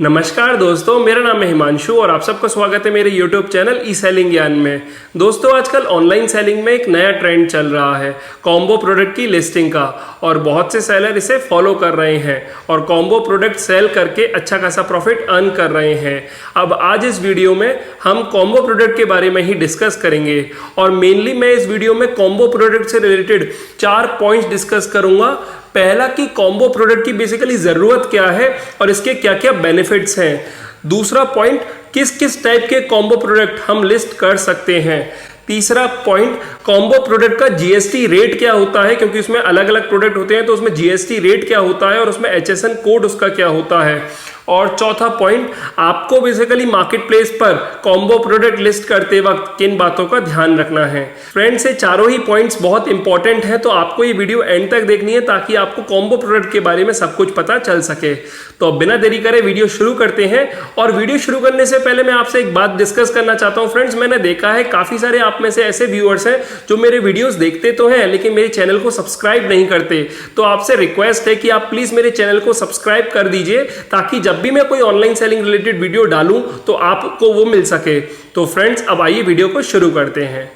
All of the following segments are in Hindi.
नमस्कार दोस्तों, मेरा नाम है हिमांशु और आप सबका स्वागत है मेरे YouTube चैनल ई सेलिंग ज्ञान में। दोस्तों, आजकल ऑनलाइन सेलिंग में एक नया ट्रेंड चल रहा है कॉम्बो प्रोडक्ट की लिस्टिंग का, और बहुत से सेलर इसे फॉलो कर रहे हैं और कॉम्बो प्रोडक्ट सेल करके अच्छा खासा प्रॉफिट अर्न कर रहे हैं। अब आज इस वीडियो में हम कॉम्बो प्रोडक्ट के बारे में ही डिस्कस करेंगे और मेनली मैं इस वीडियो में कॉम्बो प्रोडक्ट से रिलेटेड 4 पॉइंट्स डिस्कस करूंगा। पहला कि कॉम्बो प्रोडक्ट की बेसिकली जरूरत क्या है और इसके क्या क्या बेनिफिट्स हैं। दूसरा पॉइंट, किस किस टाइप के कॉम्बो प्रोडक्ट हम लिस्ट कर सकते हैं। तीसरा पॉइंट, कॉम्बो प्रोडक्ट का जीएसटी रेट क्या होता है, क्योंकि उसमें अलग अलग प्रोडक्ट होते हैं तो उसमें जीएसटी रेट क्या होता है और उसमें HSN कोड उसका क्या होता है। और चौथा पॉइंट, आपको बेसिकली मार्केट प्लेस पर कॉम्बो प्रोडक्ट लिस्ट करते वक्त किन बातों का ध्यान रखना है। फ्रेंड्स, ये चारों ही पॉइंट्स बहुत इंपॉर्टेंट हैं, तो आपको ये वीडियो एंड तक देखनी है ताकि आपको कॉम्बो प्रोडक्ट के बारे में सब कुछ पता चल सके। तो अब बिना देरी करे वीडियो शुरू करते हैं। और वीडियो शुरू करने से पहले मैं आपसे एक बात डिस्कस करना चाहता हूँ। फ्रेंड्स, मैंने देखा है काफी सारे आप में से ऐसे व्यूअर्स हैं जो मेरे वीडियोस देखते तो हैं लेकिन मेरे चैनल को सब्सक्राइब नहीं करते। तो आपसे रिक्वेस्ट है कि आप प्लीज मेरे चैनल को सब्सक्राइब कर दीजिए ताकि जब भी मैं कोई ऑनलाइन सेलिंग रिलेटेड वीडियो डालूं तो आपको वो मिल सके। तो फ्रेंड्स, अब आइए वीडियो को शुरू करते हैं।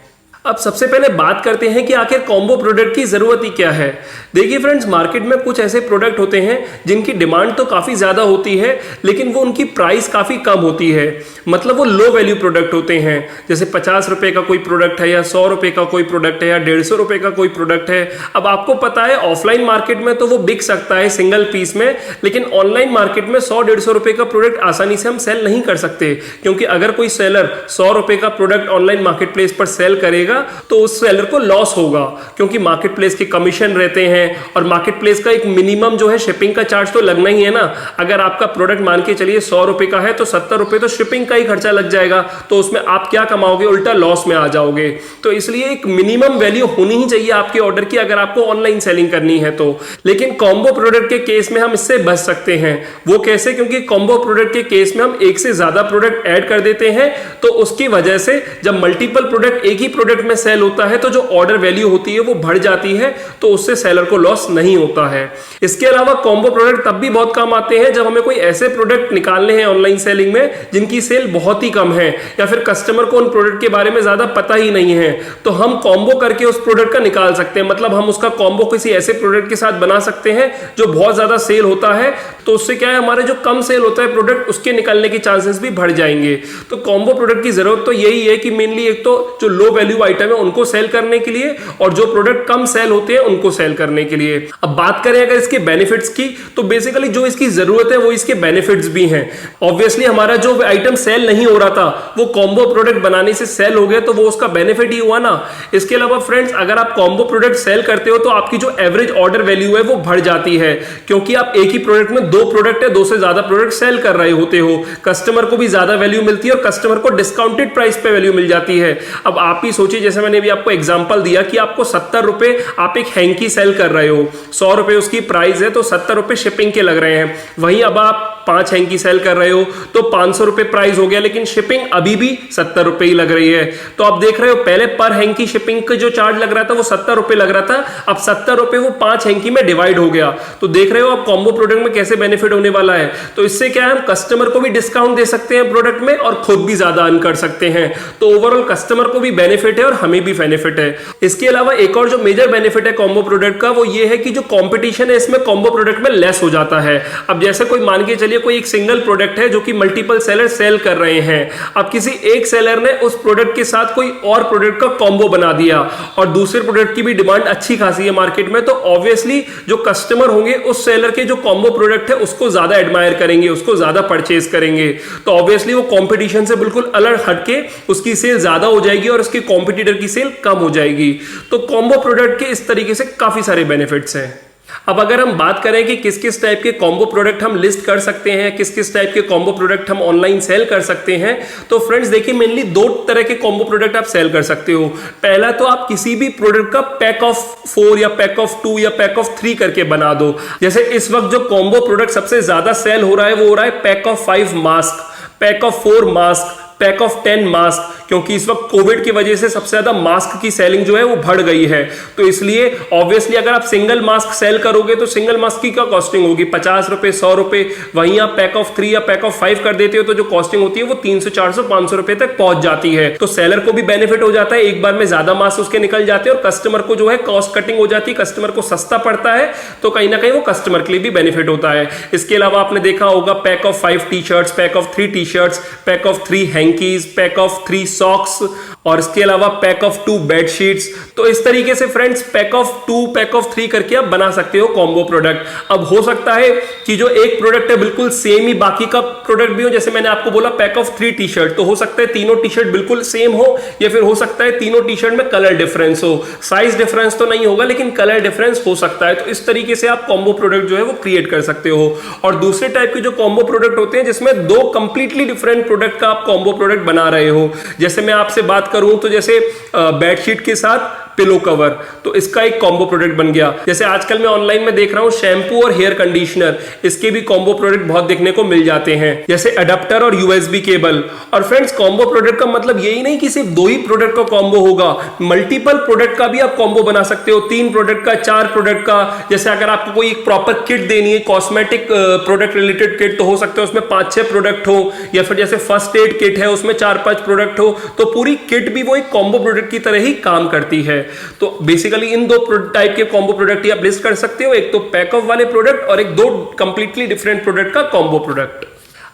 अब सबसे पहले बात करते हैं कि आखिर कॉम्बो प्रोडक्ट की जरूरत ही क्या है। देखिए फ्रेंड्स, मार्केट में कुछ ऐसे प्रोडक्ट होते हैं जिनकी डिमांड तो काफी ज्यादा होती है लेकिन वो उनकी प्राइस काफी कम होती है, मतलब वो लो वैल्यू प्रोडक्ट होते हैं। जैसे 50 रुपए का कोई प्रोडक्ट है या 100 रुपए का कोई प्रोडक्ट है या 150 रुपए का कोई प्रोडक्ट है। अब आपको पता है ऑफलाइन मार्केट में तो वो बिक सकता है सिंगल पीस में, लेकिन ऑनलाइन मार्केट में 100-150 रुपए का प्रोडक्ट आसानी से हम सेल नहीं कर सकते, क्योंकि अगर कोई सेलर 100 रुपए का प्रोडक्ट ऑनलाइन मार्केट प्लेस पर सेल करेगा तो उस सेलर को लॉस होगा, क्योंकि मार्केट प्लेस के कमीशन रहते हैं और मार्केट प्लेस का एक मिनिमम जो है शिपिंग का चार्ज तो लगना ही है ना। अगर आपका प्रोडक्ट मान के चलिए 100 रुपए का है तो 70 रुपए तो शिपिंग का ही खर्चा लग जाएगा, तो उसमें आप क्या कमाओगे, उल्टा लॉस में आ जाओगे। तो इसलिए एक मिनिमम वैल्यू होनी ही चाहिए आपके ऑर्डर की अगर आपको ऑनलाइन सेलिंग करनी है तो। लेकिन कॉम्बो प्रोडक्ट के केस में हम इससे बच सकते हैं। वो कैसे? क्योंकि कॉम्बो प्रोडक्ट के केस में हम एक से ज्यादा प्रोडक्ट ऐड कर देते हैं, तो उसकी वजह से जब मल्टीपल प्रोडक्ट एक ही प्रोडक्ट में सेल होता है तो जो ऑर्डर वैल्यू होती है वो बढ़ जाती है, तो उससे सेलर को लॉस नहीं होता है। इसके अलावा कॉम्बो प्रोडक्ट तब भी बहुत काम आते हैं जब हमें कोई ऐसे प्रोडक्ट निकालने हैं ऑनलाइन सेलिंग में जिनकी सेल बहुत ही कम है या फिर कस्टमर को उन प्रोडक्ट के बारे में ज्यादा पता ही नहीं है, तो हम कॉम्बो करके उस प्रोडक्ट का निकाल सकते हैं। मतलब हम उसका कॉम्बो किसी ऐसे प्रोडक्ट के साथ बना सकते हैं जो बहुत ज्यादा सेल होता है, तो उससे क्या है, हमारे जो कम सेल होता है प्रोडक्ट उसके निकलने के चांसेस भी बढ़ जाएंगे। तो कॉम्बो प्रोडक्ट की जरूरत तो यही है कि मेनली एक तो जो लो वैल्यू आइटम है उनको सेल करने के लिए और जो प्रोडक्ट कम सेल होते हैं उनको सेल करने के लिए। अब बात करें अगर इसके बेनिफिट्स की, तो बेसिकली जो इसकी जरूरत है वो इसके बेनिफिट्स भी हैं। ऑब्वियसली हमारा जो आइटम सेल नहीं हो रहा था वो कॉम्बो प्रोडक्ट बनाने से सेल हो गया, तो वो उसका बेनिफिट ही हुआ ना। इसके अलावा फ्रेंड्स, अगर आप कॉम्बो प्रोडक्ट सेल करते हो तो आपकी जो एवरेज ऑर्डर वैल्यू है वो बढ़ जाती है, क्योंकि आप एक ही प्रोडक्ट में 2 प्रोडक्ट है 2 से ज्यादा प्रोडक्ट सेल कर रहे होते हो। कस्टमर को भी ज्यादा वैल्यू मिलती है और कस्टमर को डिस्काउंटेड प्राइस पे वैल्यू मिल जाती है। अब आप ही सोचिए, जैसे मैंने भी आपको एग्जांपल दिया कि आपको 70 रुपए आप एक हैंकी सेल कर रहे हो, 100 रुपए उसकी प्राइस है तो 70 रुपए शिपिंग के लग रहे हैं। वहीं अब आप 5 हैंकी सेल कर रहे हो तो 500 रुपए प्राइस हो गया, लेकिन शिपिंग अभी भी 70 रुपए ही लग रही है। तो आप देख रहे हो, पहले पर हैंकी शिपिंग का जो चार्ज लग रहा था वो 70 रुपए लग रहा था, अब 70 रुपए वो 5 हैंकी में डिवाइड हो गया। तो देख रहे हो आप कॉम्बो प्रोडक्ट में कैसे बेनिफिट होने वाला है। तो इससे क्या है, हम कस्टमर को भी डिस्काउंट दे सकते हैं प्रोडक्ट में और खुद भी ज्यादा अर्न कर सकते हैं। तो ओवरऑल कस्टमर को भी बेनिफिट है और हमें भी बेनिफिट है। इसके अलावा एक और जो मेजर बेनिफिट है कॉम्बो प्रोडक्ट का वो ये है कि जो कंपटीशन है इसमें कॉम्बो प्रोडक्ट में लेस हो जाता है। अब जैसे कोई मान के चलिए कोई एक सिंगल प्रोडक्ट है जो कि मल्टीपल सेलर सेल कर रहे हैं, अब किसी एक सेलर ने उस प्रोडक्ट के साथ कोई और प्रोडक्ट का कॉम्बो बना दिया और दूसरे प्रोडक्ट की भी डिमांड अच्छी खासी है मार्केट में, तो ऑब्वियसली जो कस्टमर होंगे उस सेलर के जो कॉम्बो प्रोडक्ट है उसको ज्यादा एडमायर करेंगे, उसको ज्यादा परचेज करेंगे। तो ऑब्वियसली वो कंपटीशन से बिल्कुल अलग हटके उसकी सेल ज्यादा हो जाएगी और उसके कॉम्पिटिटर की सेल कम हो जाएगी। तो कॉम्बो प्रोडक्ट के इस तरीके से काफी सारे बेनिफिट्स हैं। अब अगर हम बात करें कि किस किस टाइप के कॉम्बो प्रोडक्ट हम लिस्ट कर सकते हैं, किस किस टाइप के कॉम्बो प्रोडक्ट हम ऑनलाइन सेल कर सकते हैं, तो फ्रेंड्स देखिए मेनली 2 तरह के कॉम्बो प्रोडक्ट आप सेल कर सकते हो। पहला तो आप किसी भी प्रोडक्ट का पैक ऑफ 4 या पैक ऑफ 2 या पैक ऑफ 3 करके बना दो। जैसे इस वक्त जो कॉम्बो प्रोडक्ट सबसे ज्यादा सेल हो रहा है वो हो रहा है pack of 5 mask, pack of 4 mask, pack of 10 mask, क्योंकि इस वक्त कोविड की वजह से सबसे ज्यादा मास्क की सेलिंग जो है वो बढ़ गई है। तो इसलिए ऑब्वियसली अगर आप सिंगल मास्क सेल करोगे तो सिंगल मास्क की क्या कॉस्टिंग होगी, 50 रुपए, 100 रुपए। वहीं आप पैक ऑफ 3 या पैक ऑफ 5 कर देते हो तो जो कॉस्टिंग होती है वो 300, 400, 500 रुपए तक पहुंच जाती है। तो सेलर को भी बेनिफिट हो जाता है, एक बार में ज्यादा मास्क उसके निकल जाते हैं और कस्टमर को जो है कॉस्ट कटिंग हो जाती है, कस्टमर को सस्ता पड़ता है, तो कहीं ना कहीं वो कस्टमर के लिए भी बेनिफिट होता है। इसके अलावा आपने देखा होगा pack of 5 T shirts, pack of 3 T shirts, pack of 3 hankies, pack of 3 socks और इसके अलावा पैक ऑफ 2 बेडशीट्स। तो इस तरीके से friends pack of 2, pack of 3 करके आप बना सकते हो कॉम्बो प्रोडक्ट। अब हो सकता है कि जो एक प्रोडक्ट है बिल्कुल सेम ही बाकी का प्रोडक्ट भी हो, जैसे मैंने आपको बोला पैक ऑफ 3 टी शर्ट, तो हो सकता है तीनों टी शर्ट बिल्कुल सेम हो, या फिर हो सकता है तीनों टी शर्ट में कलर डिफरेंस हो। साइज डिफरेंस तो नहीं होगा लेकिन कलर डिफरेंस हो सकता है। तो इस तरीके से आप कॉम्बो प्रोडक्ट जो है वो क्रिएट कर सकते हो। और दूसरे टाइप के जो कॉम्बो प्रोडक्ट होते हैं जिसमें 2 कंप्लीटली डिफरेंट प्रोडक्ट का आप कॉम्बो प्रोडक्ट बना रहे हो, जैसे मैं आपसे बात करूं तो जैसे बेडशीट के साथ पिलो कवर, तो इसका एक कॉम्बो प्रोडक्ट बन गया। जैसे आजकल मैं ऑनलाइन में देख रहा हूं शैम्पू और हेयर कंडीशनर, इसके भी कॉम्बो प्रोडक्ट बहुत देखने को मिल जाते हैं, जैसे अडेप्टर और यूएसबी केबल। और फ्रेंड्स कॉम्बो प्रोडक्ट का मतलब यही नहीं कि सिर्फ 2 ही प्रोडक्ट का कॉम्बो होगा, मल्टीपल प्रोडक्ट का भी आप कॉम्बो बना सकते हो, 3 प्रोडक्ट का, 4 प्रोडक्ट का। जैसे अगर आपको कोई एक प्रॉपर किट देनी है, कॉस्मेटिक प्रोडक्ट रिलेटेड किट, तो हो सकता है उसमें 5-6 प्रोडक्ट हो, या फिर जैसे फर्स्ट एड किट है उसमें 4-5 प्रोडक्ट हो, तो पूरी किट भी वो एक कॉम्बो प्रोडक्ट की तरह ही काम करती है। तो बेसिकली इन 2 टाइप के कॉम्बो प्रोडक्ट ही आप लिस्ट कर सकते हो, एक तो पैक ऑफ वाले प्रोडक्ट और एक 2 कंप्लीटली डिफरेंट प्रोडक्ट का कॉम्बो प्रोडक्ट।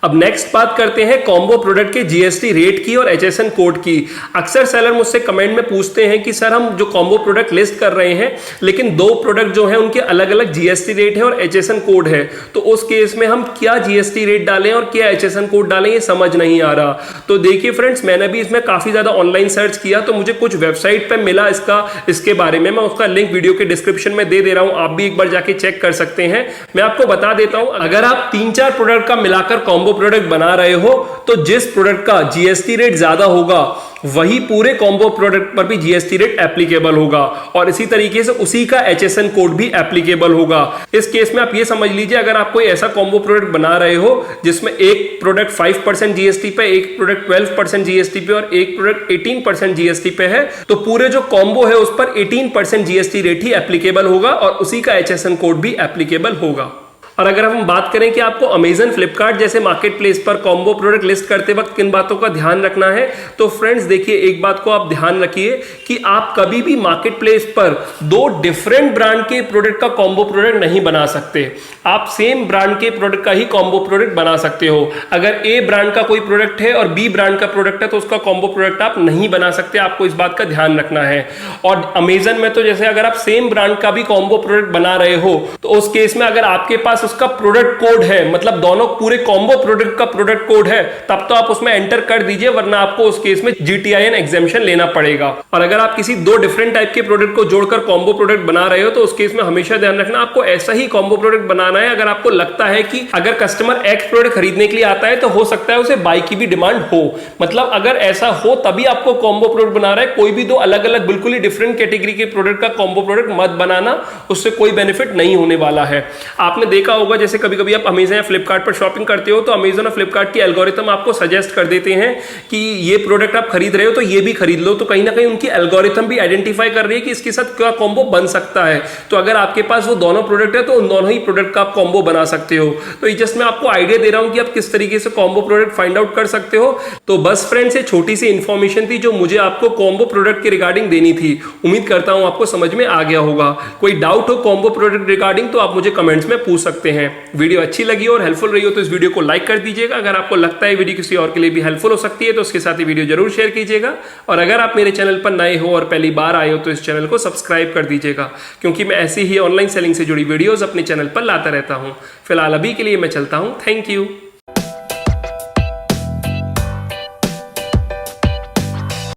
अब नेक्स्ट बात करते हैं कॉम्बो प्रोडक्ट के जीएसटी रेट की और एचएसएन कोड की। अक्सर सेलर मुझसे कमेंट में पूछते हैं कि सर हम जो कॉम्बो प्रोडक्ट लिस्ट कर रहे हैं लेकिन 2 प्रोडक्ट जो हैं उनके अलग अलग जीएसटी रेट है और एचएसएन कोड है, तो उस केस में हम क्या जीएसटी रेट डालें और क्या एचएसएन कोड डालें, ये समझ नहीं आ रहा। तो देखिए फ्रेंड्स, मैंने भी इसमें काफी ज्यादा ऑनलाइन सर्च किया तो मुझे कुछ वेबसाइट पर मिला इसके बारे में। मैं उसका लिंक वीडियो के डिस्क्रिप्शन में दे रहा हूं, आप भी एक बार जाके चेक कर सकते हैं। मैं आपको बता देता हूं, अगर आप 3-4 प्रोडक्ट का मिलाकर कॉम्बो प्रोडक्ट बना रहे हो तो जिस प्रोडक्ट का जीएसटी रेट ज्यादा होगा वही पूरे कॉम्बो प्रोडक्ट पर भी जीएसटी रेट एप्लीकेबल होगा, और इसी तरीके से उसी का एचएसएन कोड भी एप्लीकेबल होगा। इस केस में आप ये समझ लीजिए, अगर आप कोई ऐसा कॉम्बो प्रोडक्ट बना रहे हो जिसमें एक प्रोडक्ट 5% जीएसटी पे, एक प्रोडक्ट 12% जीएसटी पे और एक प्रोडक्ट 18% जीएसटी पे है, तो पूरे जो कॉम्बो है उस पर 18% जीएसटी रेट ही एप्लीकेबल होगा और उसी का एचएसएन कोड भी एप्लीकेबल होगा। और अगर हम बात करें कि आपको अमेजन, फ्लिपकार्ट जैसे मार्केट प्लेस पर कॉम्बो प्रोडक्ट लिस्ट करते वक्त किन बातों का ध्यान रखना है, तो फ्रेंड्स देखिए, एक बात को आप ध्यान रखिए कि आप कभी भी मार्केट प्लेस पर 2 डिफरेंट ब्रांड के प्रोडक्ट का कॉम्बो प्रोडक्ट नहीं बना सकते। आप सेम ब्रांड के प्रोडक्ट का ही कॉम्बो प्रोडक्ट बना सकते हो। अगर ए ब्रांड का कोई प्रोडक्ट है और बी ब्रांड का प्रोडक्ट है तो उसका कॉम्बो प्रोडक्ट आप नहीं बना सकते, आपको इस बात का ध्यान रखना है। और अमेजन में तो जैसे अगर आप सेम ब्रांड का भी कॉम्बो प्रोडक्ट बना रहे हो तो उस केस में अगर आपके पास उसका प्रोडक्ट कोड है, मतलब दोनों पूरे कॉम्बो प्रोडक्ट का प्रोडक्ट कोड है, तब तो आप उसमें एंटर कर दीजिए, वरना आपको उस केस में GTIN एग्जेम्पशन लेना पड़ेगा। और अगर आप किसी 2 डिफरेंट टाइप के प्रोडक्ट को जोड़कर कॉम्बो प्रोडक्ट बना रहे हो तो उस केस में हमेशा ध्यान रखना आपको ऐसा ही कॉम्बो प्रोडक्ट बनाना है। अगर आपको लगता है कि अगर कस्टमर एक्स प्रोडक्ट खरीदने के लिए आता है तो हो सकता है उसे बाई की भी डिमांड हो, मतलब अगर ऐसा हो तभी आपको कॉम्बो प्रोडक्ट बना रहा है। कोई भी 2 अलग अलग बिल्कुल ही डिफरेंट कैटेगरी के प्रोडक्ट का कॉम्बो प्रोडक्ट मत बनाना, उससे कोई बेनिफिट नहीं होने वाला है। आपने देखा होगा जैसे कभी कभी आप अमेजन या फ्लिपकार्ट पर शॉपिंग करते हो तो अमेजन और फ्लिपकार्ट की एल्गोरिथम आपको सजेस्ट कर देते हैं कि ये प्रोडक्ट आप खरीद रहे हो तो ये भी खरीद लो, तो कहीं ना कहीं उनकी एल्गोरिथम भी आइडेंटिफाई कर रही है कि इसके साथ क्या कॉम्बो बन सकता है। तो अगर आपके पास वो दोनों प्रोडक्ट है तो उन दोनों ही प्रोडक्ट का आप कॉम्बो बना सकते हो। तो ये जस्ट मैं आपको आइडिया दे रहा हूं कि आप किस तरीके से कॉम्बो प्रोडक्ट फाइंड आउट कर सकते हो। तो बस फ्रेंड्स, ये छोटी सी इंफॉर्मेशन थी जो मुझे आपको कॉम्बो प्रोडक्ट के रिगार्डिंग देनी थी। उम्मीद करता हूं आपको समझ में आ गया होगा। कोई डाउट हो कॉम्बो प्रोडक्ट रिगार्डिंग तो आप मुझे कमेंट्स में पूछ सकते हैं। वीडियो अच्छी लगी और हेल्पफुल रही हो तो इस वीडियो को लाइक कर दीजिएगा। अगर आपको लगता है वीडियो किसी और के लिए भी हेल्पफुल हो सकती है तो उसके साथ ही वीडियो जरूर शेयर कीजिएगा। और अगर आप मेरे चैनल पर नए हो और पहली बार आए हो तो इस चैनल को सब्सक्राइब कर दीजिएगा, क्योंकि मैं ऐसी ही ऑनलाइन सेलिंग से जुड़ी वीडियोस अपने चैनल पर लाता रहता हूं। फिलहाल अभी के लिए मैं चलता हूं। Thank you.